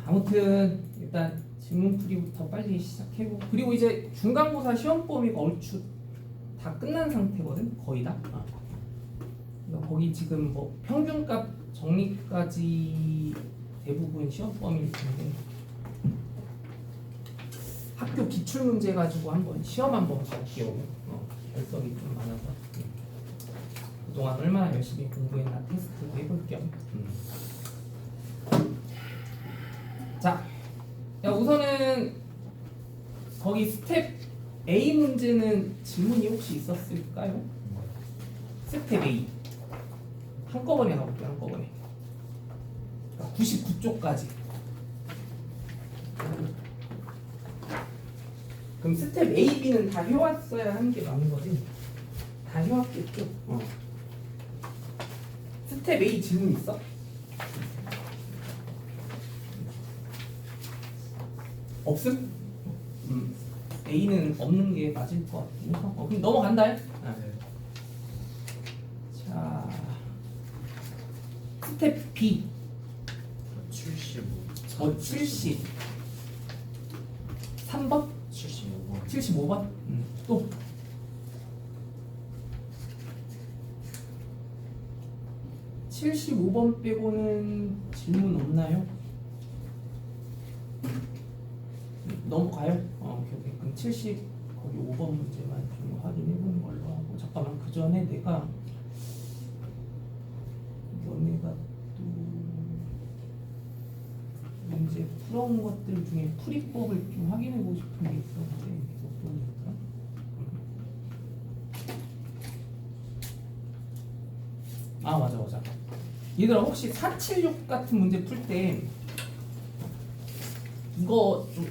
아무튼 일단 질문풀이부터 빨리 시작해보고, 그리고 이제 중간고사 시험 범위가 얼추 다 끝난 상태거든, 거의 다. 그러니까 거기 지금 뭐 평균값 정리까지 대부분 시험 범위일 텐데, 학교 기출 문제 가지고 한번 시험 한번 볼게요. 결석이 좀 많아서 그동안 얼마나 열심히 공부했나 테스트도 해볼 겸. 자, 야, 우선은 거기 스텝 A 문제는 질문이 혹시 있었을까요? 스텝 A 한꺼번에 가볼게요. 한꺼번에 99쪽까지. 그럼 스텝 A, B는 다 해왔어야 하는 게 맞는 거지? 다 해왔겠죠? 스텝 A 질문 있어? 없음? A는 없는 게 맞을 것 같으니까 그럼 넘어간다. 네. 자, 스텝 B 75. 70 3번? 75번. 75번? 또 75번 빼고는 질문 없나요? 넘어가요? 오케이. 그럼 70 거기 5번 문제만 좀 확인해 보는 걸로 하고, 잠깐만 그 전에 내가 너네가 또 문제 풀어온 것들 중에 풀이법을 좀 확인해 보고 싶은 게 있었는데 어떤 거였더라? 아 맞아. 얘들아, 혹시 476 같은 문제 풀 때 이거 좀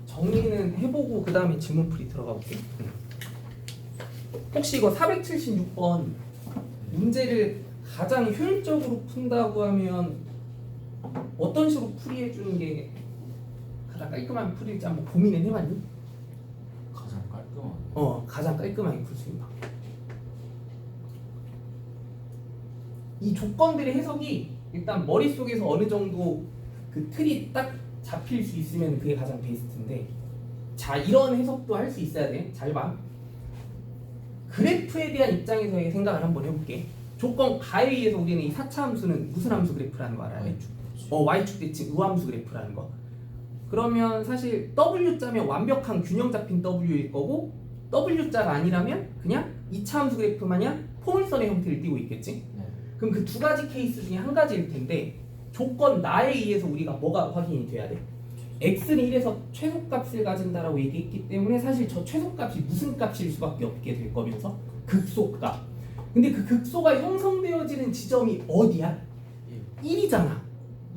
정리는 해보고 그 다음에 질문풀이 들어가 볼게. 혹시 이거 476번 문제를 가장 효율적으로 푼다고 하면 어떤 식으로 풀이해 주는 게 가장 깔끔한 풀이일지 한번 고민을 해봤니? 가장 깔끔한. 가장 깔끔하게 풀 수 있는 방법. 이 조건들의 해석이 일단 머릿속에서 어느 정도 그 틀이 딱 잡힐 수 있으면 그게 가장 베스트인데, 자, 이런 해석도 할 수 있어야 돼. 잘 봐. 그래프에 대한 입장에서의 생각을 한번 해볼게. 조건 가에 의해서 우리는 이 4차 함수는 무슨 함수 그래프라는 거 알아야 돼? Y축 대칭 우함수 그래프라는 거. 그러면 사실 W자면 완벽한 균형 잡힌 W일 거고, W자가 아니라면 그냥 2차 함수 그래프 마냥 포물선의 형태를 띠고 있겠지? 그럼 그 두 가지 케이스 중에 한 가지일 텐데, 조건 나에 의해서 우리가 뭐가 확인이 돼야 돼? x는 1에서 최소값을 가진다라고 얘기했기 때문에 사실 저 최소값이 무슨 값일 수밖에 없게 될 거면서 극소값. 근데 그 극소가 형성되어지는 지점이 어디야? 1이잖아.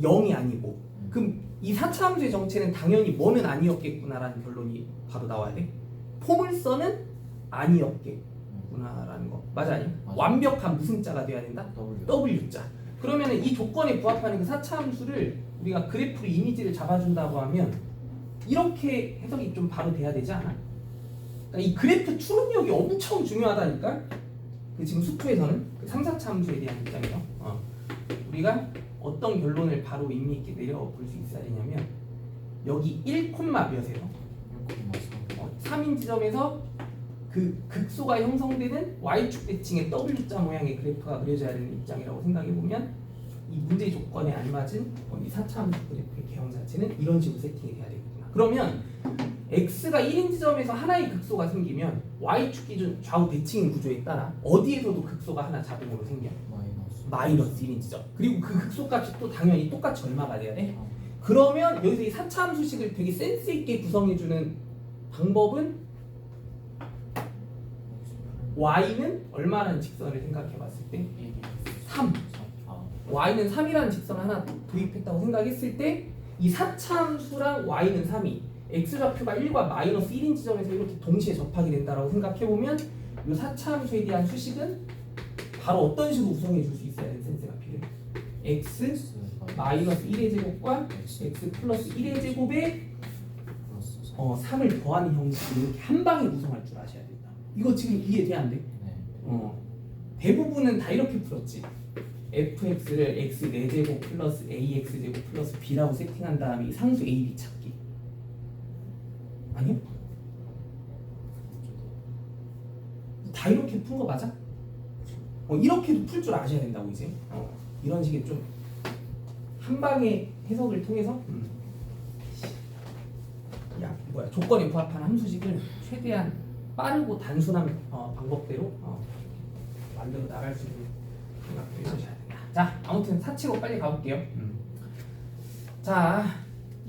0이 아니고. 그럼 이 4차 함수의 정체는 당연히 뭐는 아니었겠구나라는 결론이 바로 나와야 돼. 포물선은 아니었겠구나라는 거. 맞아 아니야? 완벽한 무슨 자가 돼야 된다? W자. 그러면 이 조건에 부합하는 그 4차 함수를 우리가 그래프로 이미지를 잡아준다고 하면 이렇게 해석이 좀 바로 돼야 되지 않아? 그러니까 이 그래프 추론력이 엄청 중요하다니까? 그 지금 수투에서는 그 3, 4차 함수에 대한 입장이요. 우리가 어떤 결론을 바로 의미 있게 내려볼 수 있어야 되냐면, 여기 1, 몇에서 3인 지점에서 그 극소가 형성되는 Y축 대칭의 W자 모양의 그래프가 그려져야 되는 입장이라고 생각해보면, 이 문제의 조건에 알맞은 이 4차 함수 그래프의 개형 자체는 이런 식으로 세팅이 돼야 되겠구나. 그러면 X가 1인 지점에서 하나의 극소가 생기면 Y축 기준 좌우 대칭 구조에 따라 어디에서도 극소가 하나 자동으로 생겨. 마이너스 1인 지점. 그리고 그 극소값이 또 당연히 똑같이 얼마가 돼야 돼? 그러면 여기서 이 4차 함수식을 되게 센스 있게 구성해주는 방법은 y는 얼마라는 직선을 생각해봤을 때 3. y는 3이라는 직선을 하나 도입했다고 생각했을 때 이 4차 함수랑 y는 3이 x좌표가 1과 마이너스 1인 지점에서 이렇게 동시에 접하게 된다고 생각해보면 이 4차 함수에 대한 수식은 바로 어떤 식으로 구성해 줄 수 있어야 되는 센스가 필요해. x 마이너스 1의 제곱과 x 플러스 1의 제곱의 3을 더하는 형식을 이렇게 한 방에 구성할 줄 아셔야 된다. 이거 지금 이해돼 안 돼? 네. 대부분은 다 이렇게 풀었지. fx를 x 4제곱 플러스 ax제곱 플러스 b라고 세팅한 다음에 이 상수 a, b 찾기. 아니요? 다 이렇게 푼 거 맞아? 이렇게도 풀 줄 아셔야 된다고 이제. 이런 식의 좀 한 방의 해석을 통해서 조건에 부합한 함수식을 최대한 빠르고 단순한 방법대로 만들어 나갈 수 있는 생각을 해주셔야 된다. 자, 아무튼 사치로 빨리 가볼게요. 자,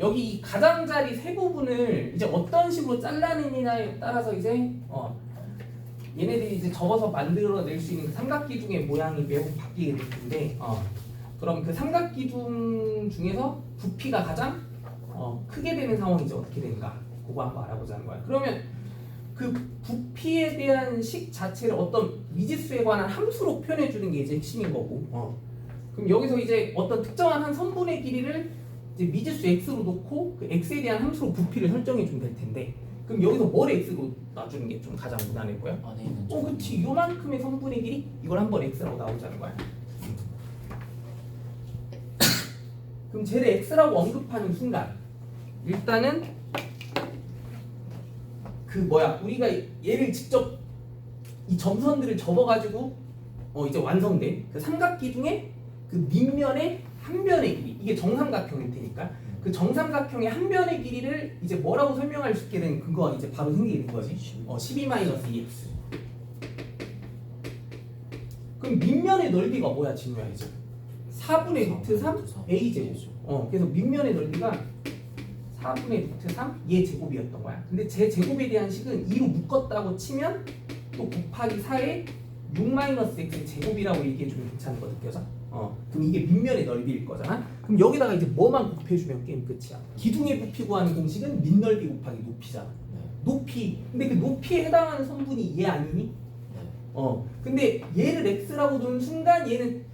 여기 이 가장자리 세 부분을 이제 어떤 식으로 잘라내느냐에 따라서 이제 얘네들이 이제 적어서 만들어낼 수 있는 그 삼각기둥의 모양이 매우 바뀌게 될 텐데, 그럼 그 삼각기둥 중에서 부피가 가장 크게 되는 상황이 이제 어떻게 되는가? 그거 한번 알아보자는 거야. 그러면 그 부피에 대한 식 자체를 어떤 미지수에 관한 함수로 표현해 주는 게 이제 핵심인 거고. 그럼 여기서 이제 어떤 특정한 한 선분의 길이를 이제 미지수 x로 놓고 그 x에 대한 함수로 부피를 설정해 주면 될 텐데, 그럼 여기서 뭘 x로 놔주는 게 좀 가장 무난할 거야? 안에 있는 그렇지. 요만큼의 선분의 길이 이걸 한번 x라고 나오자는 거야. 그럼 쟤를 x라고 언급하는 순간 일단은 우리가 얘를 직접 이 점선들을 접어가지고 이제 완성된 그 삼각기둥의 그 밑면의 한 변의 길이, 이게 정삼각형일 테니까 그 정삼각형의 한 변의 길이를 이제 뭐라고 설명할 수 있게 된 근거가 이제 바로 생기는 거지. 12-2x. 그럼 밑면의 넓이가 뭐야, 진우야 이제? 4분의 루트 3 a 제곱. 그래서 밑면의 넓이가 4분의 루트 3 얘 제곱이었던 거야. 근데 제 제곱에 대한 식은 2로 묶었다고 치면 또 곱하기 4에 6-x 제곱이라고 얘기해주면 괜찮은 거 느껴져? 그럼 이게 밑면의 넓이일 거잖아. 그럼 여기다가 이제 뭐만 곱해주면 게임 끝이야. 기둥의 부피 구하는 공식은 밑넓이 곱하기 높이잖아. 높이. 근데 그 높이에 해당하는 선분이 얘 아니니? 근데 얘를 x라고 놓은 순간 얘는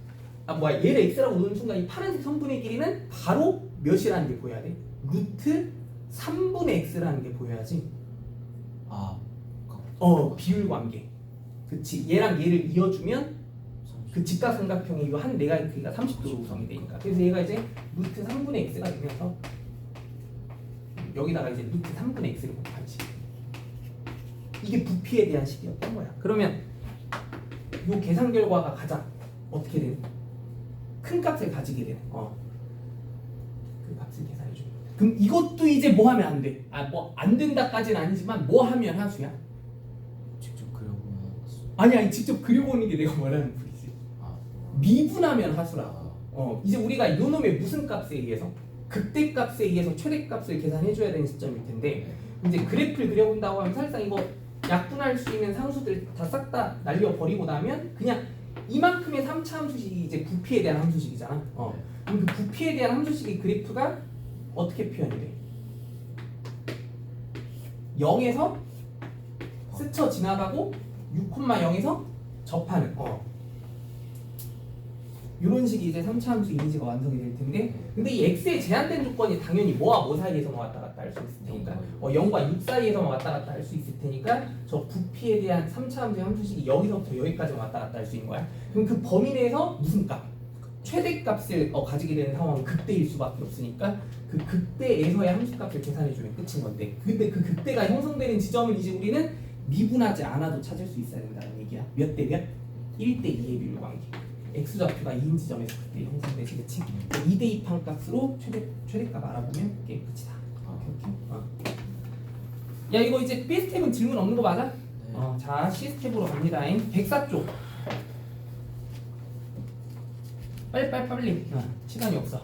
얘를 x라고 놓은 순간 이 파란색 선분의 길이는 바로 몇이라는 게 보여야 돼? 루트 3분의 x라는 게 보여야지. 비율 관계. 그치. 얘랑 얘를 이어주면 그 직각삼각형이 이 한 내가 크기가 30도로 구성이 되니까. 그래서 얘가 이제 루트 3분의 x가 되면서 여기다가 이제 루트 3분의 x를 곱하지. 이게 부피에 대한 식이었던 거야. 그러면 이 계산 결과가 가장 어떻게 되는? 큰 값을 가지게 되는. 그 값을 계산해 주는 거야. 그럼 이것도 이제 뭐 하면 안 돼? 뭐 안 된다까지는 아니지만 뭐 하면 하수야? 직접 그려보면 아니 직접 그려보는 게 내가 말하는 풀이지. 미분하면 하수라. 이제 우리가 요 놈의 무슨 값에 의해서 극대값에 의해서 최대값을 계산해 줘야 되는 시점일 텐데, 이제 그래프를 그려본다고 하면 사실상 이거 약분할 수 있는 상수들 다 싹 다 날려버리고 나면 그냥 이만큼의 3차 함수식이 이제 부피에 대한 함수식이잖아. 그럼 그 부피에 대한 함수식의 그래프가 어떻게 표현이 돼? 0에서 스쳐 지나가고 6,0에서 접하는 이런 식이 이제 3차 함수 이미지가 완성이 될 텐데, 근데 이 x의 제한된 조건이 당연히 뭐와 뭐 사이에서만 왔다 갔다 할 수 있을 테니까 0과 6 사이에서만 왔다 갔다 할 수 있을 테니까 저 부피에 대한 3차 함수의 함수식이 여기서부터 여기까지만 왔다 갔다 할 수 있는 거야. 그럼 그 범위 내에서 무슨 값? 최대값을 가지게 되는 상황은 극대일 수밖에 없으니까 그 극대에서의 함수값을 계산해주면 끝인 건데, 근데 그 극대가 형성되는 지점을 이제 우리는 미분하지 않아도 찾을 수 있어야 된다는 얘기야. 몇 대 몇? 1대 2의 비율 관계. x좌표가 2인 지점에서 그때 형성되지, 그치? 2대 2판 값으로 최대값 알아보면 게임 끝이다. 오케이. 야, 이거 이제 B스텝은 질문 없는 거 맞아? 자, C스텝으로 갑니다. 104쪽. 빨리. 시간이 없어.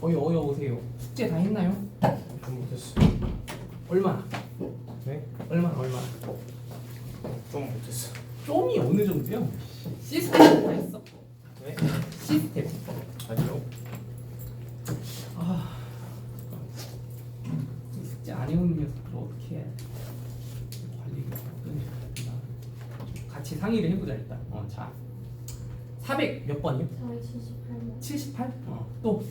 어여 오세요. 숙제 다 했나요? 좀 못했어. 얼마나? 네? 얼마나? 좀 못했어. 좀이 어느 정도요? C스텝 다 했어? 네? C스텝. 아니요. 숙제 안 해오는 녀석들 어떻게 해? 관리를 같이 상의를 해보자 일단. 자, 400 몇 번이요? 478번. 78? 또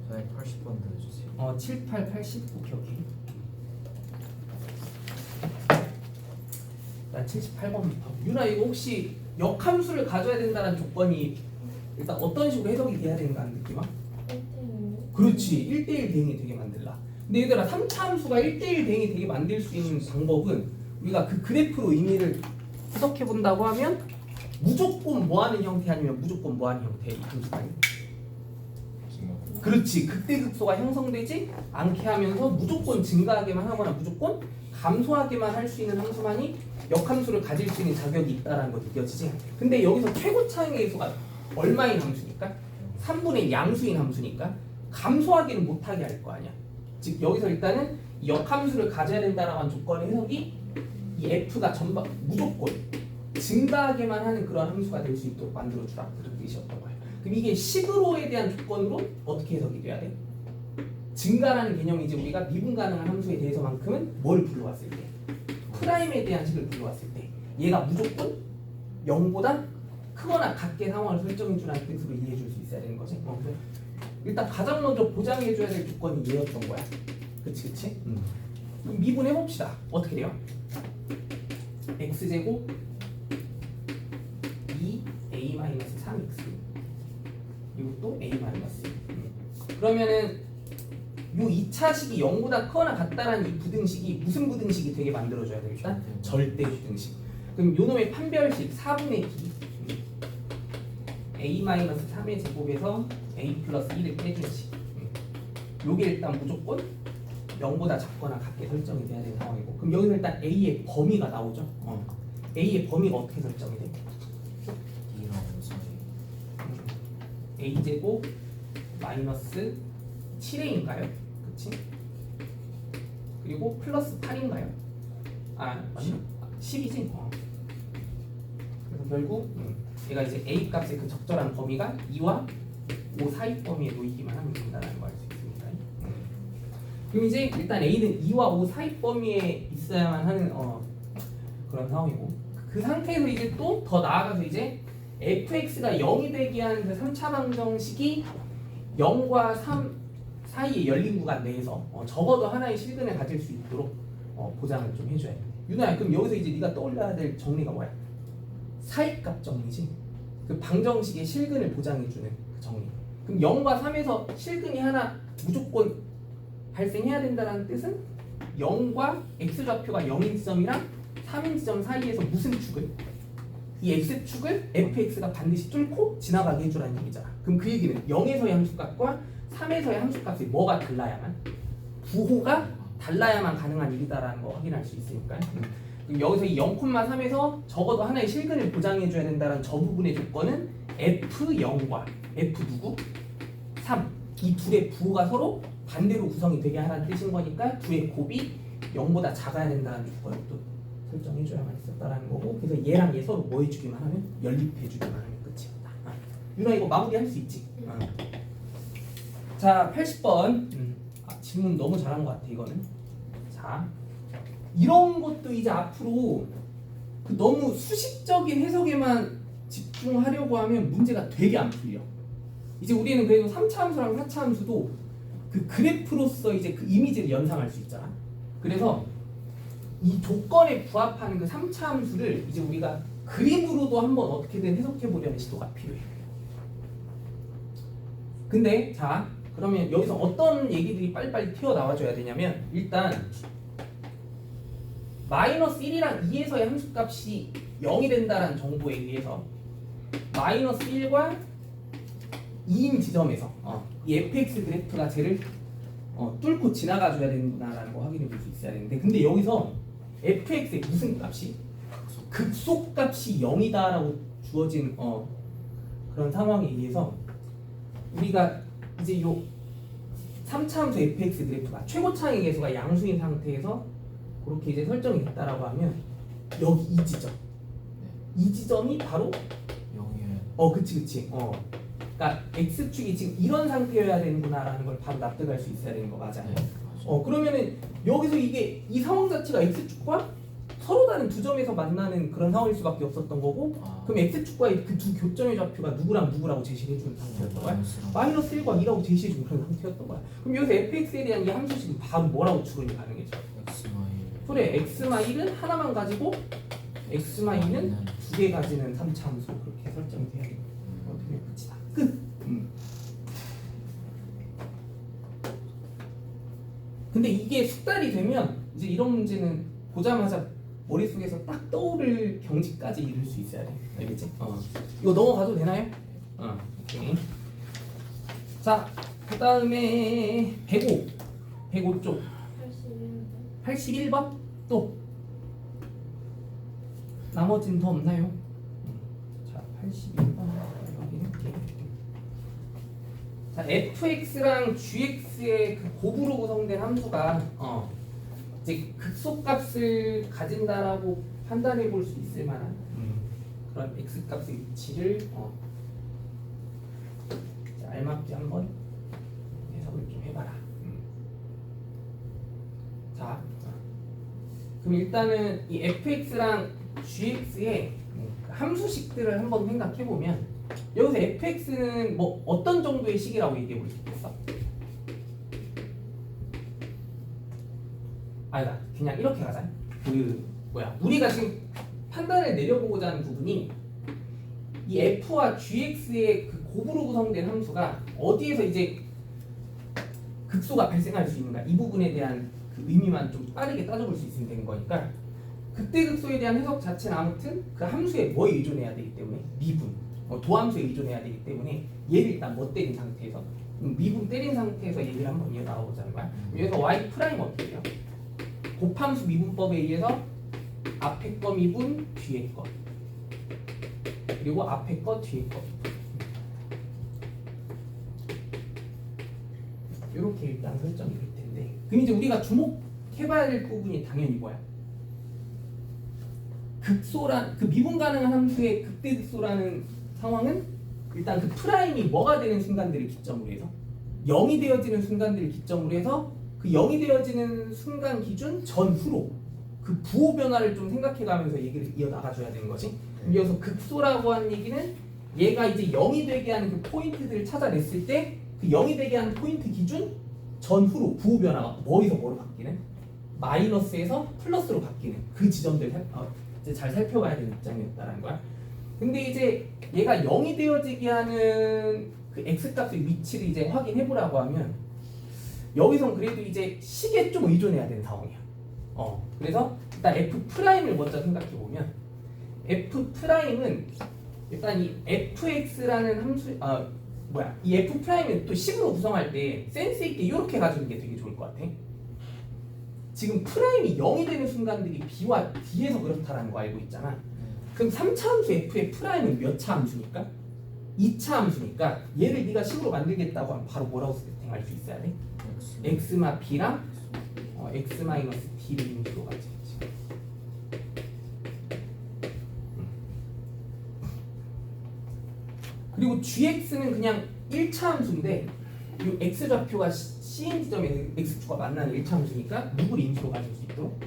480번 들어주세요. 7, 8, 80 오케이 오케이. 난 78번부터. 유나 이거 혹시 역함수를 가져야 된다는 조건이 일단 어떤 식으로 해석이 돼야 되는가 하는 느낌아? 1대1. 그렇지. 1대1 대응이 되게 만들라. 근데 얘들아 3차 함수가 1대1 대응이 되게 만들 수 있는 방법은 우리가 그 그래프로 의미를 해석해 본다고 하면 무조건 뭐하는 형태 아니면 무조건 뭐하는 형태의 함수가 아니야? 그렇지. 극대극소가 형성되지 않게 하면서 무조건 증가하게만 하거나 무조건 감소하게만 할 수 있는 함수만이 역함수를 가질 수 있는 자격이 있다는 거 느껴지지? 근데 여기서 최고차의 수가 얼마인 함수니까? 3분의 양수인 함수니까 감소하기는 못하게 할 거 아니야. 즉 여기서 일단은 이 역함수를 가져야 된다라고 하는 조건의 해석이 이 f가 전반 무조건 증가하게만 하는 그런 함수가 될 수 있도록 만들어주라 그런 뜻이었던 거예요. 그럼 이게 식으로에 대한 조건으로 어떻게 해석이 돼야 돼? 증가라는 개념이 이제 우리가 미분 가능한 함수에 대해서만큼은 뭘 불러왔을 때? 프라임에 대한 식을 불러왔을 때 얘가 무조건 0보다 크거나 같게 상황을 설정해 주라는 뜻으로 이해해 줄 수 있어야 되는 거지. 그래서 일단 가장 먼저 보장해 줘야 될 조건이 얘였던 거야. 그치? 그럼 미분해 봅시다. 어떻게 돼요? x제곱 2a-3x 그리고 또 a-. 그러면은 요 2차식이 0보다 크거나 같다라는 이 부등식이 무슨 부등식이 되게 만들어줘야 돼? 일단 절대 부등식. 그럼 요 놈의 판별식 4분의 b a-3의 제곱에서 a 플러스 1을 빼준 식. 요게 일단 무조건 0보다 작거나 같게 설정이 돼야 되는 상황이고, 그럼 여기서 일단 a의 범위가 나오죠. a의 범위가 어떻게 설정이 돼? a 제곱 마이너스 7a인가요? 그치? 그리고 플러스 8인가요? 맞나? 10이지? 그래서 결국 얘가 이제 a 값의 그 적절한 범위가 2와 5 사이 범위에 놓이기만 하면 된다는 걸 알 수 있습니다. 그럼 이제 일단 a는 2와 5 사이 범위에 있어야만 하는 그런 상황이고, 그 상태에서 이제 또 더 나아가서 이제 fx가 0이 되게 하는 그 3차 방정식이 0과 3 사이의 열린 구간 내에서 적어도 하나의 실근을 가질 수 있도록 보장을 좀 해줘야 돼. 유나야, 그럼 여기서 이제 네가 떠올려야 될 정리가 뭐야? 사이값 정리지. 그 방정식의 실근을 보장해주는 그 정리. 그럼 0과 3에서 실근이 하나 무조건 발생해야 된다는 뜻은 0과 x좌표가 0인 지점이랑 3인 지점 사이에서 무슨 축을? 이 x축을 fx가 반드시 뚫고 지나가게 해주라는 얘기잖아. 그럼 그 얘기는 0에서의 함수값과 3에서의 함수값이 뭐가 달라야만? 부호가 달라야만 가능한 일이다라는 거 확인할 수 있으니까요. 그럼 여기서 이 0,3에서 적어도 하나의 실근을 보장해줘야 된다는 저 부분의 조건은 f0과 f 누구? 3. 이 둘의 부호가 서로 반대로 구성이 되게 하라는 뜻인 거니까 둘의 곱이 0보다 작아야 된다는 조건을 또 설정해줘야만 있었다라는 거고, 그래서 얘랑 얘 서로 뭐 해주기만 하면 연립해주기만 하면 끝이었다. 유나 이거 마무리할 수 있지? 자, 80번. 질문 너무 잘한 것 같아 이거는. 자, 이런 것도 이제 앞으로 그 너무 수식적인 해석에만 집중하려고 하면 문제가 되게 안 풀려. 이제 우리는 그래도 3차 함수랑 4차 함수도 그 그래프로서 이제 그 이미지를 연상할 수 있잖아. 그래서 이 조건에 부합하는 그 3차 함수를 이제 우리가 그림으로도 한번 어떻게든 해석해 보려는 시도가 필요해. 근데 자, 그러면 여기서 어떤 얘기들이 빨리빨리 튀어나와줘야 되냐면, 일단 마이너스 1이랑 2에서의 함수값이 0이 된다는 정보에 의해서 마이너스 1과 2인 지점에서 이 fx 그래프가 쟤를 뚫고 지나가줘야 된다는 거 확인해 볼 수 있어야 되는데, 근데 여기서 fx의 무슨 값이? 극소값이 0이다라고 주어진 그런 상황에 의해서 우리가 이제 요 3차 함수 fx 그래프가 최고차의 계수가 양수인 상태에서 그렇게 이제 설정이 됐다라고 하면 여기 이 지점, 이 지점이 바로 0이에요. 그치. 그러니까 x축이 지금 이런 상태여야 되는구나라는 걸 바로 납득할 수 있어야 되는 거 맞아요. 그러면은 여기서 이게 이 상황 자체가 x축과 서로 다른 두 점에서 만나는 그런 상황일 수밖에 없었던 거고 아. 그럼 x축과의 그 두 교점의 좌표가 누구랑 누구라고 제시를 해주는 상태였던 거야. 마이너스 1과 2라고 제시해주는 그런 상태였던 거야. 그럼 여기서 fx에 대한 이 함수식은 바로 뭐라고 추론이 가능해져? 그래, x마1은 하나만 가지고 x마2는 두 개 가지는 3차 함수 그렇게 설정이 돼야 돼. 어떻게 끝이다. 끝. 근데 이게 숙달이 되면 이제 이런 문제는 보자마자 머릿속에서 딱 떠오를 경지까지 이룰 수 있어야 돼. 알겠지? 이거 넘어가도 되나요? 오케이. 자, 그 다음에 105쪽 81번 또 나머지는 더 없나요? 자, 81번 확인할게요. 자, fx랑 gx의 그 곱으로 구성된 함수가 이제 극소값을 가진다라고 판단해 볼 수 있을 만한 그런 x값의 위치를 이제 알맞게 한번 해석을 좀 해봐라. 자, 그럼 일단은 이 fx랑 gx의 함수식들을 한번 생각해 보면 여기서 fx는 뭐 어떤 정도의 식이라고 얘기해 볼 수 있겠어? 아니다, 그냥 이렇게 가자. 우리가 지금 판단을 내려보고자 하는 부분이 이 f와 gx의 그 곱으로 구성된 함수가 어디에서 이제 극소가 발생할 수 있는가, 이 부분에 대한 그 의미만 좀 빠르게 따져볼 수 있으면 되는 거니까 극대 극소에 대한 해석 자체는 아무튼 그 함수에 뭐에 의존해야 되기 때문에 미분, 도함수에 의존해야 되기 때문에 얘를 일단 뭐 때린 상태에서 미분 때린 상태에서 얘기를 한번 이어 나가보자는 거야. 여기서 y 프라임 어떻게 해요? 곱함수 미분법에 의해서 앞에 거 미분 뒤에 거 그리고 앞에 거 뒤에 거 이렇게 일단 설정이 될 텐데, 그럼 이제 우리가 주목해봐야 될 부분이 당연히 뭐야? 극소란 그 미분 가능한 함수의 극대 극소라는 상황은 일단 그 프라임이 뭐가 되는 순간들을 기점으로 해서 0이 되어지는 순간들을 기점으로 해서 그 0이 되어지는 순간 기준 전후로 그 부호 변화를 좀 생각해가면서 얘기를 이어 나가줘야 되는 거지. 그럼 여기서 극소라고 하는 얘기는 얘가 이제 0이 되게 하는 그 포인트들을 찾아냈을 때 그 0이 되게 하는 포인트 기준 전후로 부호 변화가 뭐에서 뭐로 바뀌는? 마이너스에서 플러스로 바뀌는 그 지점들 이제 잘 살펴봐야 되는 입장이었다는 거야. 근데 이제 얘가 0이 되어지게 하는 그 x값의 위치를 이제 확인해 보라고 하면 여기선 그래도 이제 식에 좀 의존해야 되는 상황이야. 그래서 일단 f'을 먼저 생각해 보면 f'은 일단 이 fx라는 함수 이 f'은 또 식으로 구성할 때 센스 있게 이렇게 가지는 게 되게 좋을 것 같아. 지금 프라임이 0이 되는 순간들이 b와 d에서 그렇다라는 거 알고 있잖아. 그럼 3차 함수 f의 프라임은 몇 차 함수니까? 2차 함수니까 얘를 네가 식으로 만들겠다고 하면 바로 뭐라고 세팅할 수 있어야 돼? x마 b랑 x 마이너스 d를 인수로 가져야지. 그리고 gx는 그냥 1차 함수인데 이 x 좌표가 c인 지점에서 x축과 만나는 1차 함수니까 누구를 인수로 가질 수 있도록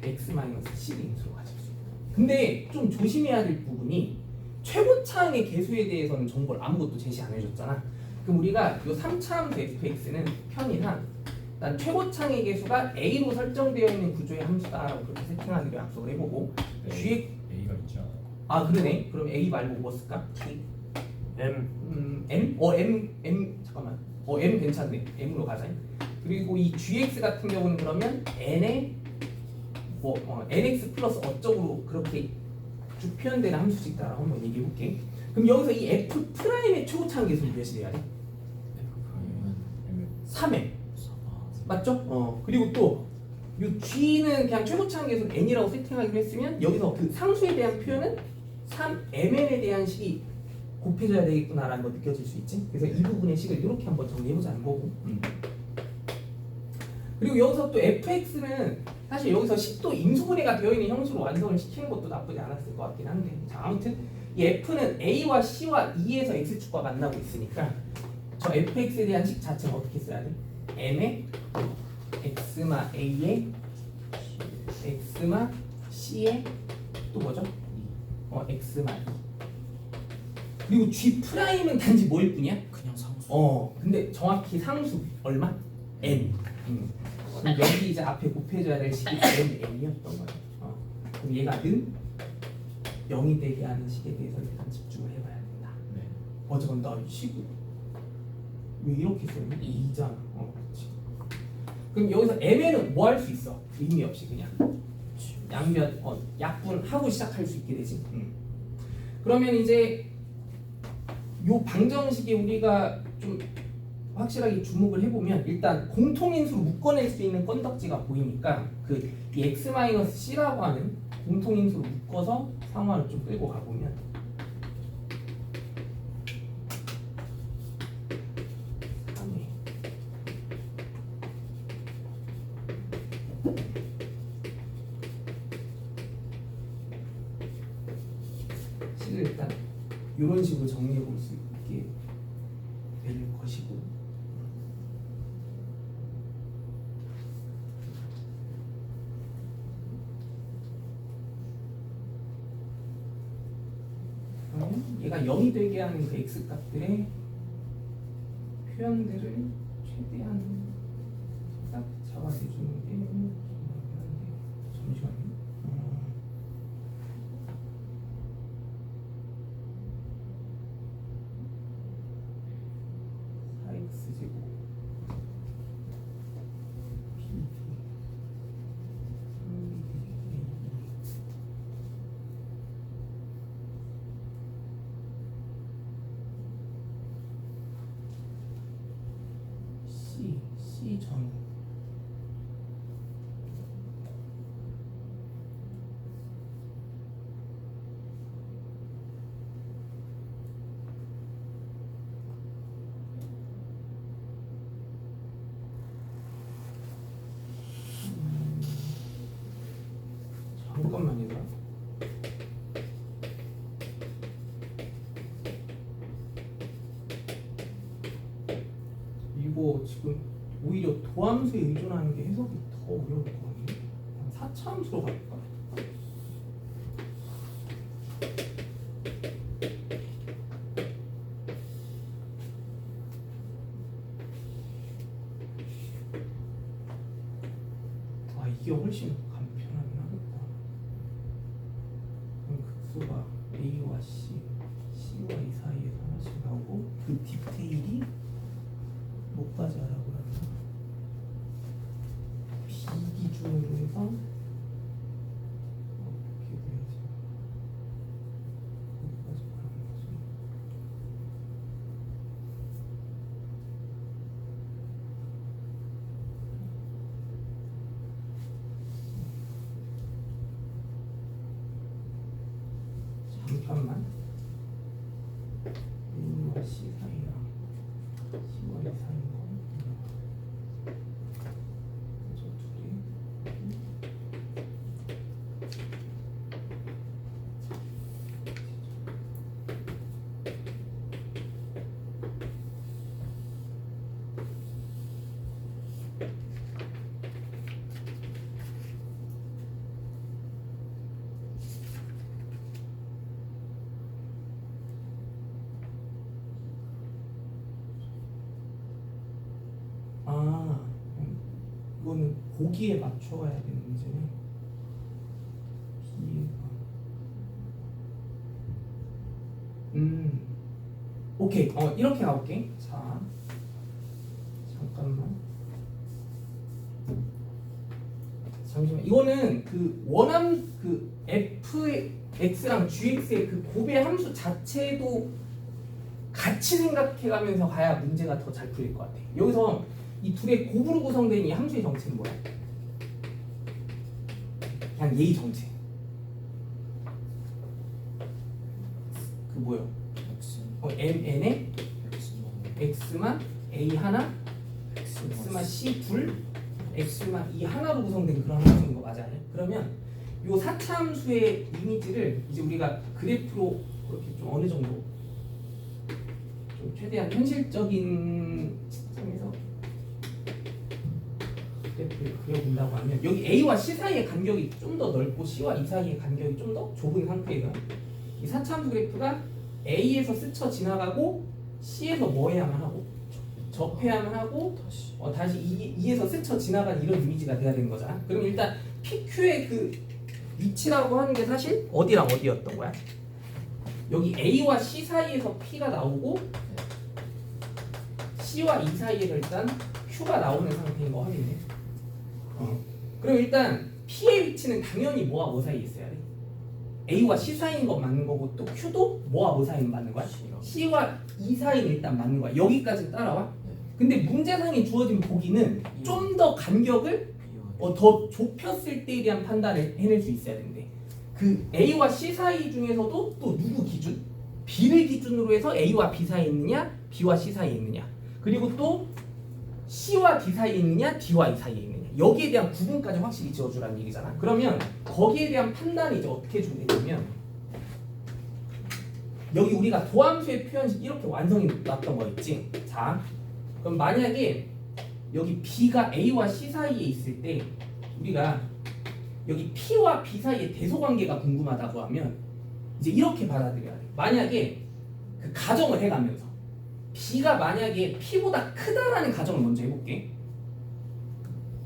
x 마이너스 c를 인수로 가질 수 있도록. 근데 좀 조심해야 될 부분이 최고차항의 개수에 대해서는 정보를 아무것도 제시 안 해줬잖아. 그럼 우리가 이 3차 함수 fx는 편의상 일단 최고차항의 개수가 a로 설정되어 있는 구조의 함수다라고 그렇게 세팅하기로 약속을 해보고 gx A가 있지 않아? 그러네. 그럼 a 말고 뭐 쓸까? m? m 잠깐만. m 괜찮네. m으로 가자. 그리고 이 gx 같은 경우는 그러면 n의 nx 플러스 어쩌고 그렇게 쭉 표현되는 함수식이다라고 한번 얘기해 볼게. 그럼 여기서 이 f 프라임의 최고차항 계수는 몇이 돼야 돼? 3m 맞죠? 그리고 또 이 g는 그냥 최고차항 계수 n이라고 세팅하기로 했으면 여기서 그 상수에 대한 표현은 3mn에 대한 식이 곱해져야 되겠구나라는 거 느껴질 수 있지. 그래서 이 부분의 식을 이렇게 한번 정리해보자는 거고. 그리고 여기서 또 fx는 사실 여기서 식도 임수분해가 되어 있는 형식으로 완성을 시키는 것도 나쁘지 않았을 것 같긴 한데, 자, 아무튼 이 f는 a와 c와 2에서 x축과 만나고 있으니까 저 fx에 대한 식 자체는 어떻게 써야 돼? m의 x마 a의 x마 C에 또 뭐죠? X만 2. 그리고 G 프라임은 단지 뭐일 뿐이야? 그냥 상수. 근데 정확히 상수 얼마? n. 그럼 여기 이제 앞에 곱해줘야 될 식이 n이었던 거예요. 그럼 얘가 는 0이 되게 하는 식에 대해서 일단 집중을 해봐야 된다. 네. 잠깐 나이 식을 왜 이렇게 써있니? 2잖아. 그렇지. 그럼 여기서 m에는 뭐 할 수 있어? 의미 없이 그냥 양변 약분하고 시작할 수 있게 되지. 그러면 이제 요 방정식에 우리가 좀 확실하게 주목을 해보면 일단 공통인수로 묶어낼 수 있는 건덕지가 보이니까 이 x-c라고 하는 공통인수로 묶어서 상황을 좀 끌고 가보면 C를 일단 이런 식으로 정리해 볼 수 있게 될 것이고 그러면 얘가 0이 되게 하는 그 x값들의 표현들을 최대한 딱 잡아내주는 게 잠시만요. 4x제곱 C 전 잠깐만 얘들아. 이거 지금 오히려 도함수에 의존하는 게 해석이 더 어려울 거 아니에요? 사차함수로 갈까? 이게 훨씬 간편하긴 하겠다. 그럼 극소가 A와 C, C와 E 사이에서 하나씩 나오고 그 디테일이 뭐까지 하라고 하나? B 기준으로 해서 어떻게 돼야지? 거기까지 가는 거지. 잠깐만. A와 C 사이랑 C와 E 사이인 거. 저 둘이. 이거는 고기에 맞춰가야 되는 문제네. B가 오케이. 이렇게 가볼게. 자, 잠깐만. 잠시만. 이거는 그 원함 그 fx랑 gx의 그 곱의 함수 자체도 같이 생각해가면서 가야 문제가 더 잘 풀릴 것 같아. 여기서 이 둘의 곱으로 구성된 이 함수의 정체는 뭐야? 그냥 얘의 정체. 그 뭐요? mn에 x만 a 하나, x만 c 둘, x만 e 하나로 구성된 그런 함수인 거 맞아요? 그러면 요 사차함수의 이미지를 이제 우리가 그래프로 그렇게 좀 어느 정도 좀 최대한 현실적인 시점에서 그래프를 그려본다고 하면 여기 A와 C 사이의 간격이 좀 더 넓고 C와 E 사이의 간격이 좀 더 좁은 상태예요. 이 4차함수 그래프가 A에서 스쳐 지나가고 C에서 뭐 해야만 하고 접해야만 하고 다시 다시 E에서 스쳐 지나간 이런 이미지가 돼야 되는 거잖아. 그럼 일단 PQ의 그 위치라고 하는 게 사실 어디랑 어디였던 거야? 여기 A와 C 사이에서 P가 나오고 C와 E 사이에서 일단 Q가 나오는 상태인 거 확인해. 그럼 일단 P의 위치는 당연히 뭐와 뭐 사이에 있어야 돼? A와 C 사이인 건 맞는 거고 또 Q도 뭐와 뭐 사이는 맞는 거야? C와 E 사이는 일단 맞는 거야. 여기까지 따라와. 근데 문제상에 주어진 보기는 좀 더 간격을 더 좁혔을 때에 대한 판단을 해낼 수 있어야 되는데 그 A와 C 사이 중에서도 또 누구 기준? B를 기준으로 해서 A와 B 사이에 있느냐 B와 C 사이에 있느냐 그리고 또 C와 D 사이에 있느냐 D와 E 사이에 있느냐 여기에 대한 구분까지 확실히 지어주라는 얘기잖아. 그러면 거기에 대한 판단이 이제 어떻게 좀 되냐면 여기 우리가 도함수의 표현식 이렇게 완성이 났던 거 있지. 자 그럼 만약에 여기 B가 A와 C 사이에 있을 때 우리가 여기 P와 B 사이의 대소관계가 궁금하다고 하면 이제 이렇게 받아들여야 돼. 만약에 그 가정을 해가면서 B가 만약에 P보다 크다라는 가정을 먼저 해볼게.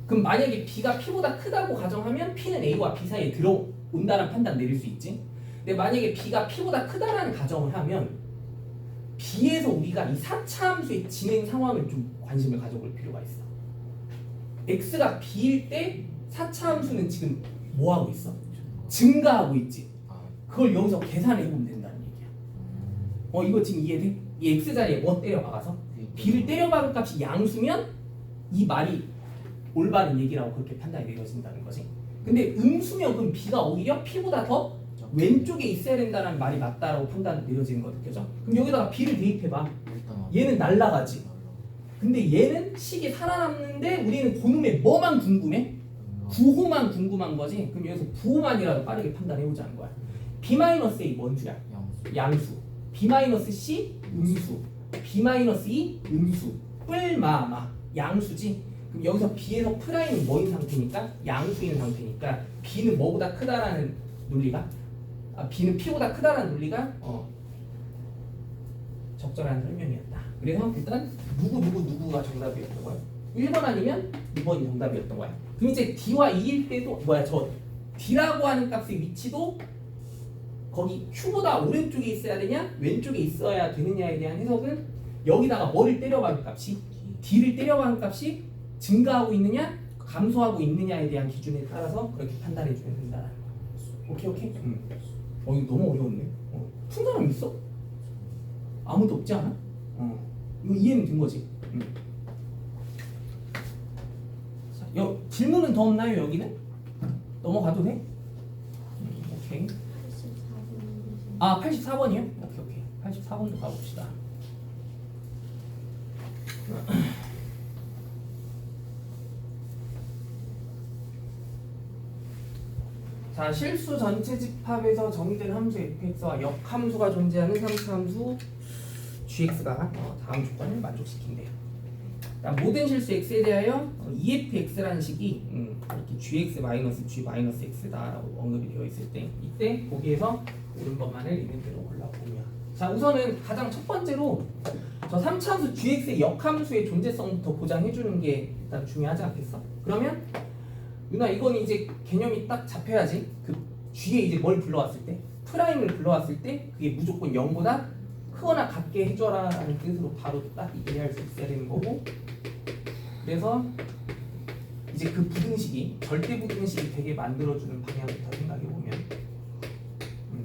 그럼 만약에 B가 P보다 크다고 가정하면 P는 A와 B 사이에 들어온다는 판단 내릴 수 있지. 근데 만약에 B가 P보다 크다라는 가정을 하면 B에서 우리가 이 4차 함수의 진행 상황을 좀 관심을 가져볼 필요가 있어. X가 B일 때 4차 함수는 지금 뭐 하고 있어? 증가하고 있지. 그걸 여기서 계산해 보면 된다는 얘기야. 이거 지금 이해돼? 이 X 자리에 뭐 때려박아서 B를 때려박은 값이 양수면 이 말이 올바른 얘기라고 그렇게 판단이 내려진다는 거지. 근데 음수면 그럼 B가 오히려 P보다 더 왼쪽에 있어야 된다는 말이 맞다라고 판단 내려지는 거 느껴져? 그럼 여기다가 B를 대입해봐. 얘는 날라가지. 근데 얘는 식이 살아남는데 우리는 그놈의 뭐만 궁금해? 부호만 궁금한 거지. 그럼 여기서 부호만이라도 빠르게 판단해보자는 거야. B-A 뭔 수야? 양수. B-C 음수. B-E 음수. 뿔마마 양수지. 그럼 여기서 B에서 프라임은 뭐인 상태니까? 양수인 상태니까 B는 뭐보다 크다라는 논리가 B는 P보다 크다라는 논리가 적절한 설명이었다. 그래서 일단 누구가 정답이었던 거야? 1번 아니면 2번이 정답이었던 거야. 그럼 이제 D와 E일 때도 저 D라고 하는 값의 위치도 거기 Q보다 오른쪽에 있어야 되냐 왼쪽에 있어야 되느냐에 대한 해석은 여기다가 뭐를 때려박은 값이 D를 때려박은 값이 증가하고 있느냐 감소하고 있느냐에 대한 기준에 따라서 그렇게 판단해 주면 된다는 거. 오케이. 이거 너무 어려웠네. 푼 사람 있어? 아무도 없지 않아? 이거 이해는 된 거지. 자, 질문은 더 없나요 여기는? 넘어가도 돼? 오케이. 84번 84번이요? 오케이. 84번도 가봅시다. 자, 실수 전체 집합에서 정의된 함수 fx와 역함수가 존재하는 3차 함수 gx가 다음 조건을 만족시킨대요. 모든 실수 x에 대하여 EFX라는 식이 이렇게 gx-g-x다라고 언급이 되어 있을 때 이때 거기에서 옳은 것만을 있는 대로 골라보면 자 우선은 가장 첫 번째로 저 3차 함수 gx의 역함수의 존재성부터 보장해주는 게 일단 중요하지 않겠어? 그러면 누나 이건 이제 개념이 딱 잡혀야지. 그 G에 이제 뭘 불러왔을 때 프라임을 불러왔을 때 그게 무조건 0보다 크거나 같게 해줘라라는 뜻으로 바로 딱 이해할 수 있어야 되는 거고 그래서 이제 그 부등식이 절대 부등식이 되게 만들어주는 방향부터 생각해보면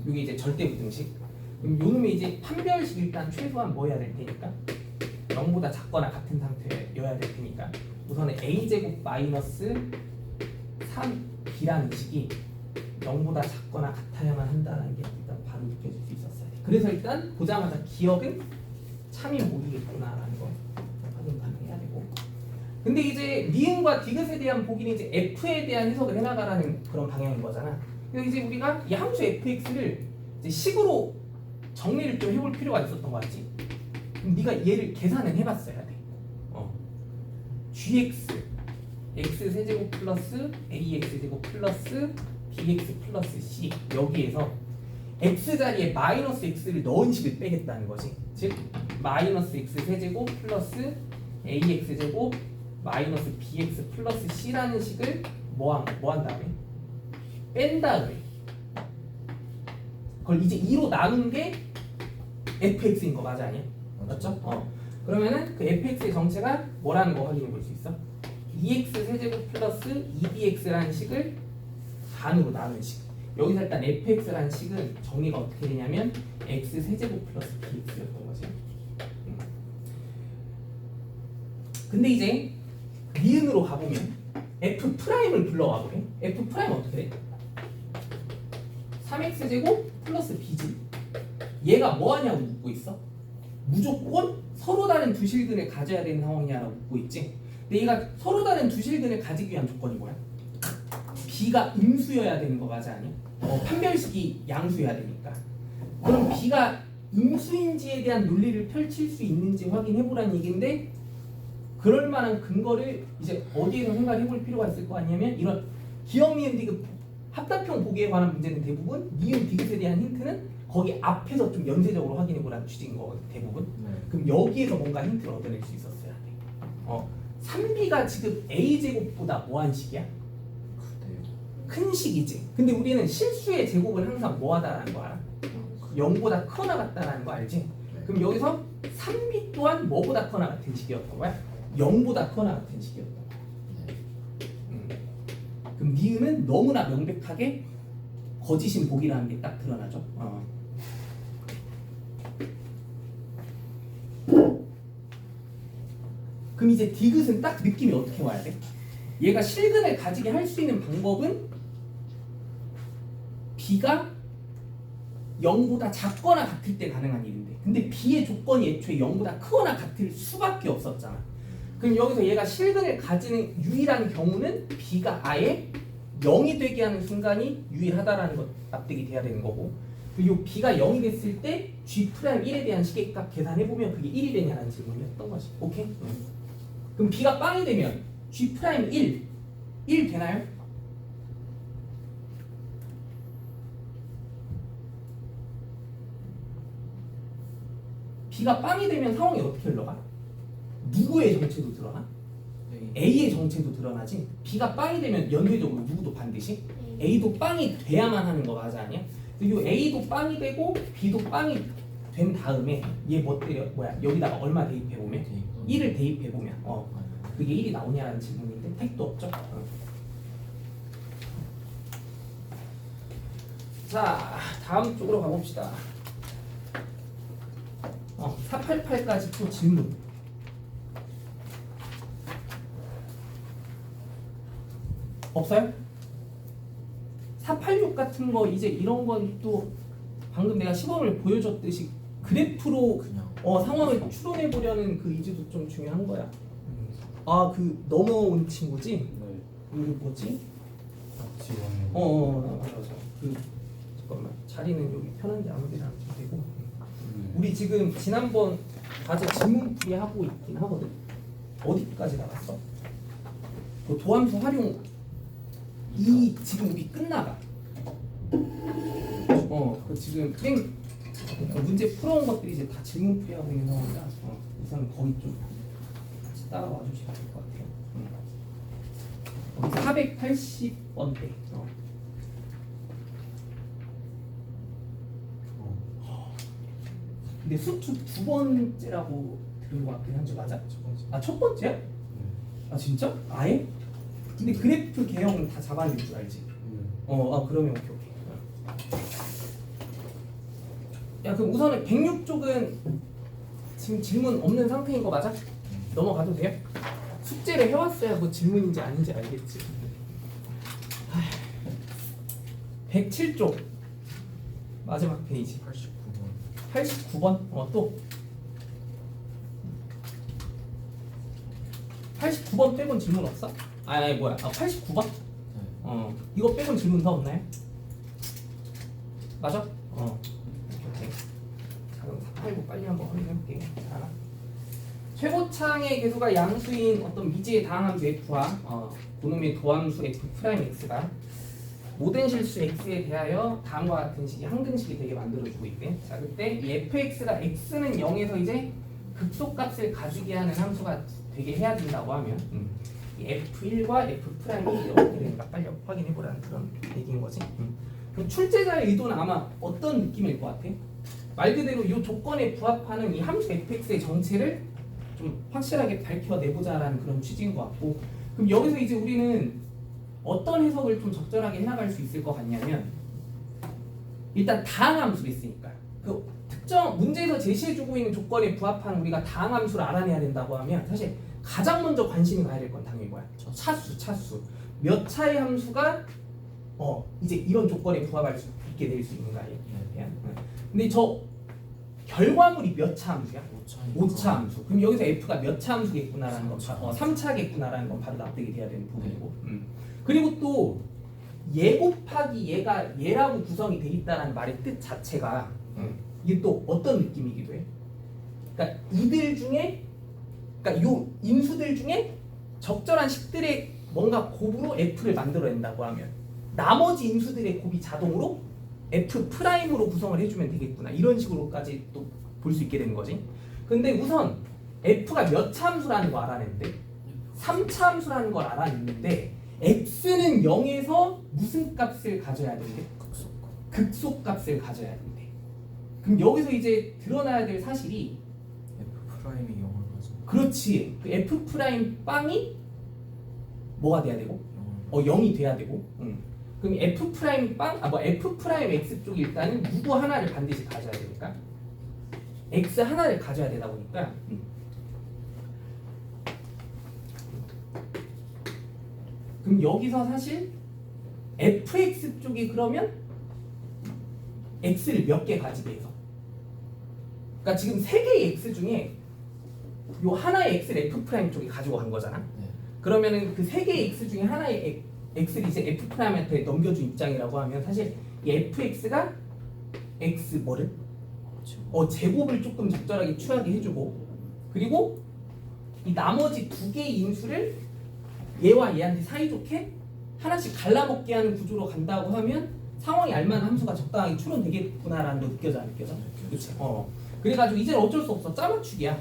이게 이제 절대 부등식 그럼 요놈이 이제 판별식 일단 최소한 뭐 해야 될 테니까 0보다 작거나 같은 상태여야 될 테니까 우선은 a제곱 마이너스 3b라는 식이 0보다 작거나 같아야만 한다는 게 일단 바로 느껴질 수 있었어요. 그래서 일단 보자마자 기억은 참이 모르겠구나라는 거 확인 가능해야 되고 근데 이제 니은과 디귿에 대한 보기는 이제 f에 대한 해석을 해나가라는 그런 방향인 거잖아. 그래서 이제 우리가 이 함수 fx를 이제 식으로 정리를 좀 해볼 필요가 있었던 거 같지? 그럼 네가 얘를 계산은 해봤어야 돼. gx x 세제곱 플러스 ax 제곱 플러스 bx 플러스 c 여기에서 x 자리에 마이너스 x를 넣은 식을 빼겠다는 거지. 즉 마이너스 x 세제곱 플러스 ax 제곱 마이너스 bx 플러스 c라는 식을 뭐 한 다음에 뺀 다음에 그걸 이제 2로 나눈 게 fx인 거 맞아 아니야? 맞죠? 그러면은 그 fx의 정체가 뭐라는 거 확인해 볼 수 있어? 2x 세제곱 플러스 2bx라는 식을 반으로 나눈 식. 여기서 일단 fx라는 식은 정리가 어떻게 되냐면 x 세제곱 플러스 bx였던 거지. 근데 이제 니은으로 가보면 f 프라임을 불러와 보래. f 프라임 어떻게 돼? 3x 제곱 플러스 b지. 얘가 뭐 하냐고 묻고 있어? 무조건 서로 다른 두 실근을 가져야 되는 상황이냐라고 묻고 있지. 근데 얘가 서로 다른 두 실근을 가지기 위한 조건이 뭐야? b가 음수여야 되는 거 맞아 아니야? 판별식이 양수여야 되니까. 그럼 b가 음수인지에 대한 논리를 펼칠 수 있는지 확인해 보라는 얘기인데 그럴 만한 근거를 이제 어디에서 생각해 볼 필요가 있을 거 아니냐면 이런 기억 니은 디귿 합답형 보기에 관한 문제는 대부분 니은 디귿에 대한 힌트는 거기 앞에서 좀 연쇄적으로 확인해 보라는 취지인 거거든 대부분. 그럼 여기에서 뭔가 힌트를 얻어낼 수 있었어야 돼. 3b가 지금 a 제곱보다 뭐한 식이야? 큰 식이지. 근데 우리는 실수의 제곱은 항상 뭐하다라는 거 알아? 0보다 크거나 같다라는 거 알지? 그럼 여기서 3b 또한 뭐보다 크거나 같은 식이었던 거야? 0보다 크거나 같은 식이었던 거야. 그럼 니은은 너무나 명백하게 거짓인 복이라는 게 딱 드러나죠. 그럼 이제 디귿은 딱 느낌이 어떻게 와야 돼? 얘가 실근을 가지게 할 수 있는 방법은 b가 0보다 작거나 같을 때 가능한 일인데 근데 b의 조건이 애초에 0보다 크거나 같을 수밖에 없었잖아. 그럼 여기서 얘가 실근을 가지는 유일한 경우는 b가 아예 0이 되게 하는 순간이 유일하다라는 것 납득이 돼야 되는 거고 그리고 b가 0이 됐을 때 g'1에 대한 시계값 계산해보면 그게 1이 되냐라는 질문이었던 것이. 오케이? 그럼 b가 빵이 되면 g'1 1 되나요? b가 빵이 되면 상황이 어떻게 흘러가? 누구의 정체도 드러나? a의 정체도 드러나지. b가 빵이 되면 연쇄적으로 누구도 반드시 a도 빵이 돼야만 하는 거 맞아 아니야? 그리고 a도 빵이 되고 b도 빵이 된 다음에 얘 여기다가 얼마 대입해 보면 1을 대입해 보면 그게 1이 나오냐라는 질문인데 택도 없죠. 자 다음 쪽으로 가봅시다. 488까지 또 질문. 없어요? 486 같은 거 이제 이런 건 또 방금 내가 시범을 보여줬듯이 그래프로 상황을 추론해 보려는 그 의지도 좀 중요한 거야. 그 넘어온 친구지? 네. 그 뭐지? 지원. 맞아. 잠깐만 자리는 여기 편한데 아무 데나 앉으면 되고. 우리 지금 지난번 과제 질문풀이 하고 있긴 하거든. 어디까지 나갔어? 그 도함수 활용 이 지금 우리 끝나가. 그 지금 문제 풀어온 것들이 이제 다 질문풀이 하고 있는 상황이라 우선 거기 좀 같이 따라와 주시면 될 것 같아요. 480번대. 근데 수투 두 번째라고 들은 것 같긴 한데 맞아? 첫 번째야? 아 진짜? 아예? 근데 그래프 개형은 다 잡아낼 줄 알지? 그러면 오케이. 야 그럼 우선은 106쪽은 지금 질문 없는 상태인 거 맞아? 넘어가도 돼요? 숙제를 해왔어야 뭐 질문인지 아닌지 알겠지. 107쪽 마지막 페이지 89번 또 89번 빼곤 질문 없어? 아니 뭐야 89번? 이거 빼곤 질문 더 없나요? 맞아? 오케이. 자 그럼 489 빨리 한번 확인해볼게요. 자 최고창의 계수가 양수인 어떤 미지의 다항함수 f와 고놈의 도함수 f 프라임 x가 모든 실수 x에 대하여 다음과 같은 식이 항등식이 되게 만들어주고 있대. 자, 그때 이 fx가 x는 0에서 이제 극소값을 가지게 하는 함수가 되게 해야 된다고 하면 이 f1과 f 프라임이 어떻게 되는가 빨리 확인해 보라는 그런 얘기인 거지. 그럼 출제자의 의도는 아마 어떤 느낌일 것 같아? 말 그대로 이 조건에 부합하는 이 함수 fx의 정체를 좀 확실하게 밝혀내보자라는 그런 취지인 것 같고, 그럼 여기서 이제 우리는 어떤 해석을 좀 적절하게 해나갈 수 있을 것 같냐면, 일단 다항함수가 있으니까 그 특정 문제에서 제시해주고 있는 조건에 부합하는 우리가 다항함수를 알아내야 된다고 하면 사실 가장 먼저 관심이 가야 될 건 당연히 뭐야? 차수. 몇 차의 함수가 이제 이런 조건에 부합할 수 있게 될 수 있는가에 대한. 근데 저 결과물이 몇 차 함수야? 5차 함수. 그럼 여기서 f가 몇 차 함수겠구나라는 건 3차겠구나라는 건 바로 납득이 돼야 되는 부분이고. 그리고 또 얘 곱하기 얘가 얘라고 구성이 돼 있다는 말의 뜻 자체가 이게 또 어떤 느낌이기도 해? 그러니까 이들 중에, 그러니까 요 인수들 중에 적절한 식들의 뭔가 곱으로 f를 만들어낸다고 하면 나머지 인수들의 곱이 자동으로 f 프라임으로 구성을 해주면 되겠구나, 이런 식으로까지 또 볼 수 있게 되는 거지. 근데 우선 f가 몇 차 함수라는 거 알아냈는데 3차 함수라는 걸 알아냈는데 x는 0에서 무슨 값을 가져야 되는데? 극소값을 가져야 된대. 그럼 여기서 이제 드러나야 될 사실이 f 프라임이 0을 가져. 그렇지. 그 f 프라임 빵이 뭐가 돼야 되고? 0이 돼야 되고. 그럼 f 프라임 빵, f 프라임 x 쪽이 일단은 누구 하나를 반드시 가져야 되니까 x 하나를 가져야 되다 보니까 그럼 여기서 사실 fx 쪽이 그러면 x를 몇 개 가지게 해서, 그러니까 지금 세 개의 x 중에 요 하나의 x를 f 프라임 쪽에 가지고 간 거잖아. 네. 그러면은 그 세 개의 x 중에 하나의 x를 이제 f 프라임한테 넘겨준 입장이라고 하면 사실 이 fx가 x 뭐를 제곱을 조금 적절하게 취하게 해주고, 그리고 이 나머지 두 개의 인수를 얘와 얘한테 사이좋게 하나씩 갈라먹게 하는 구조로 간다고 하면 상황이 알만한 함수가 적당하게 추론되겠구나라는 거 느껴져 안 느껴져? 그렇지. 그래가지고 이제는 어쩔 수 없어. 짜맞추기야.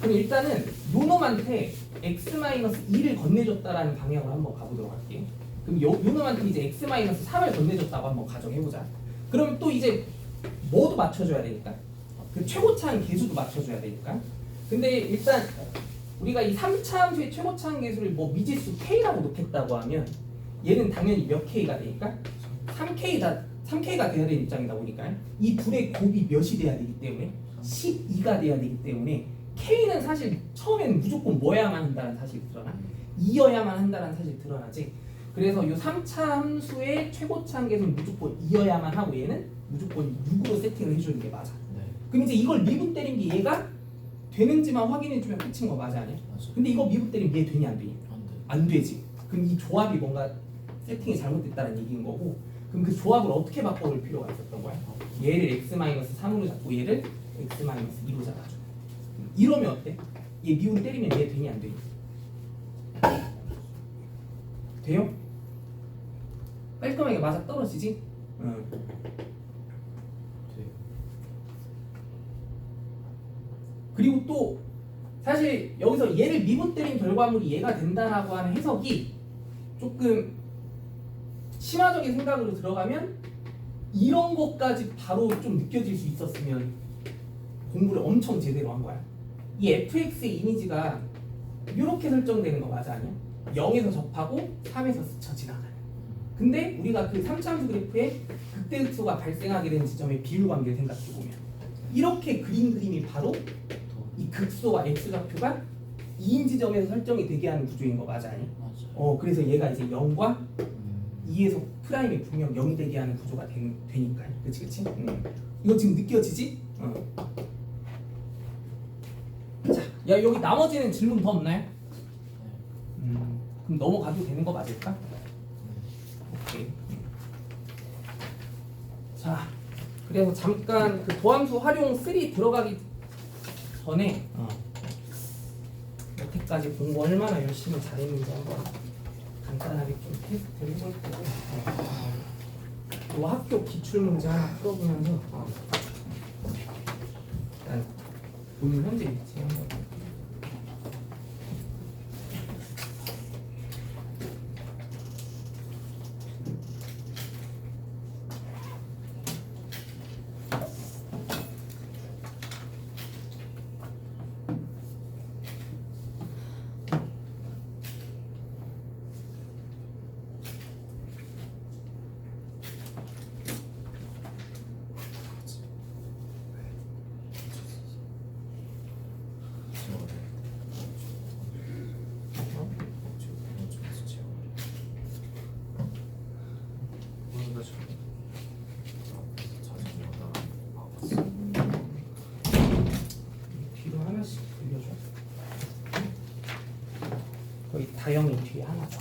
그럼 일단은 요놈한테 x-2를 건네줬다라는 방향으로 한번 가보도록 할게. 그럼 요놈한테 이제 x-3을 건네줬다고 한번 가정해보자. 그럼 또 이제 뭐도 맞춰줘야 되니까 그 최고차항 계수도 맞춰줘야 되니까. 근데 일단 우리가 이 3차 함수의 최고차항 계수를 뭐 미지수 k라고 놓겠다고 하면 얘는 당연히 몇 k가 되니까 3k가 돼야 되는 입장이다 보니까 이 둘의 곱이 몇이 돼야 되기 때문에 12가 돼야 되기 때문에 k는 사실 처음에는 무조건 뭐야만 한다는 사실이 드러나, 2여야만 한다는 사실이 드러나지. 그래서 이 3차 함수의 최고차항 계수는 무조건 2여야만 하고 얘는 무조건 6으로 세팅을 해주는 게 맞아. 그럼 이제 이걸 미분 때린 게 얘가 되는지만 확인해주면 끝인 거 맞아 아니야? 맞아. 근데 이거 미분 때리면 얘 되냐 안 되냐? 안 돼. 안 되지. 그럼 이 조합이 뭔가 세팅이 잘못됐다는 얘기인 거고, 그럼 그 조합을 어떻게 바꿔볼 필요가 있었던 거야? 얘를 x-3으로 잡고 얘를 x-2로 잡아줘. 이러면 어때? 얘 미분 때리면 얘 되냐 안 되냐? 돼요? 깔끔하게 맞아 떨어지지? 응. 그리고 또 사실 여기서 얘를 미분 때린 결과물이 얘가 된다라고 하는 해석이 조금 심화적인 생각으로 들어가면 이런 것까지 바로 좀 느껴질 수 있었으면 공부를 엄청 제대로 한 거야. 이 fx의 이미지가 이렇게 설정되는 거 맞아 아니야? 0에서 접하고 3에서 스쳐 지나가는. 근데 우리가 그 3차함수 그래프에 극대극소가 발생하게 되는 지점의 비율 관계를 생각해보면 이렇게 그린 그림이 바로 이 극소와 x좌표가 2인 지점에서 설정이 되게 하는 구조인 거 맞아 아니야? 맞아. 그래서 얘가 이제 0과 2에서 프라임이 분명 0이 되게 하는 구조가 되니까. 그치? 이거 지금 느껴지지? 자, 야 여기 나머지는 질문 더 없나요? 그럼 넘어가도 되는 거 맞을까? 오케이. 자, 그래서 잠깐 그 도함수 활용 3 들어가기 전에 여태까지 공부 얼마나 열심히 잘했는지 한번 간단하게 좀 테스트를 해볼 거고 또 학교 기출문제 하나 풀어보면서 일단 본인 현재 위치 한번 뒤로 하나씩 돌려줘. 거의 다영이 뒤에 하나 줘.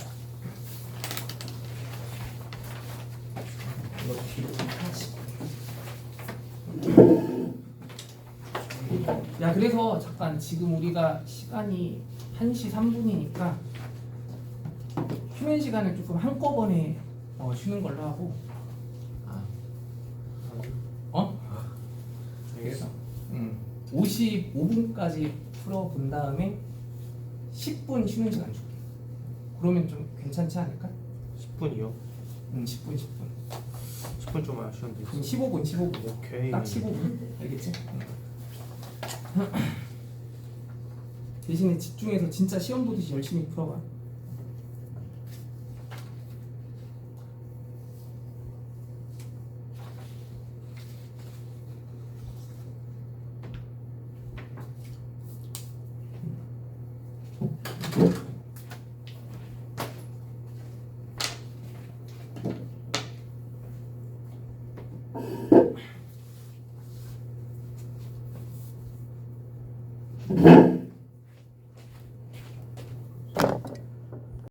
이거 뒤로 하나씩. 야 그래서 잠깐 지금 우리가 시간이 1시 3분이니까 쉬는 시간을 조금 한꺼번에 쉬는 걸로 하고 그래서 55분까지 풀어본 다음에 10분 쉬는 시간 줄게. 그러면 좀 괜찮지 않을까? 10분이요? 10분 10분 좀 아쉬운데. 그럼 15분 오케이. 딱 15분 알겠지? 대신에 집중해서 진짜 시험 보듯이 열심히 풀어봐.